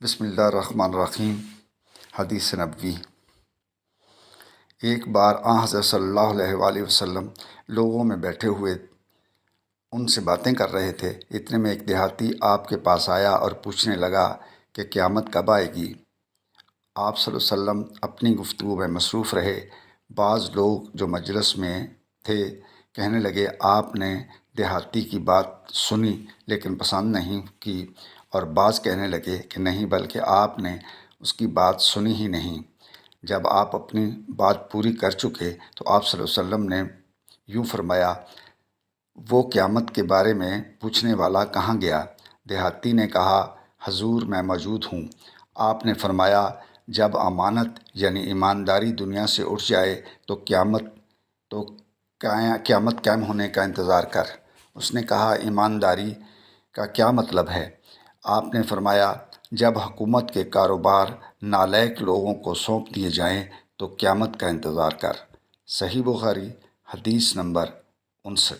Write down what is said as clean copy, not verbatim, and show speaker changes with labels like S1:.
S1: بسم اللہ الرحمن الرحیم۔ حدیث نبوی۔ ایک بار حضرت صلی اللہ علیہ وآلہ وسلم لوگوں میں بیٹھے ہوئے ان سے باتیں کر رہے تھے۔ اتنے میں ایک دیہاتی آپ کے پاس آیا اور پوچھنے لگا کہ قیامت کب آئے گی؟ آپ صلی اللہ علیہ وسلم اپنی گفتگو میں مصروف رہے۔ بعض لوگ جو مجلس میں تھے کہنے لگے، آپ نے دیہاتی کی بات سنی لیکن پسند نہیں کی، اور بعض کہنے لگے کہ نہیں، بلکہ آپ نے اس کی بات سنی ہی نہیں۔ جب آپ اپنی بات پوری کر چکے تو آپ صلی اللہ علیہ وسلم نے یوں فرمایا، وہ قیامت کے بارے میں پوچھنے والا کہاں گیا؟ دیہاتی نے کہا، حضور میں موجود ہوں۔ آپ نے فرمایا، جب امانت یعنی ایمانداری دنیا سے اٹھ جائے تو قیامت قائم ہونے کا انتظار کر۔ اس نے کہا، ایمانداری کا کیا مطلب ہے؟ آپ نے فرمایا، جب حکومت کے کاروبار نالائق لوگوں کو سونپ دیے جائیں تو قیامت کا انتظار کر۔ صحیح بخاری، حدیث نمبر 59۔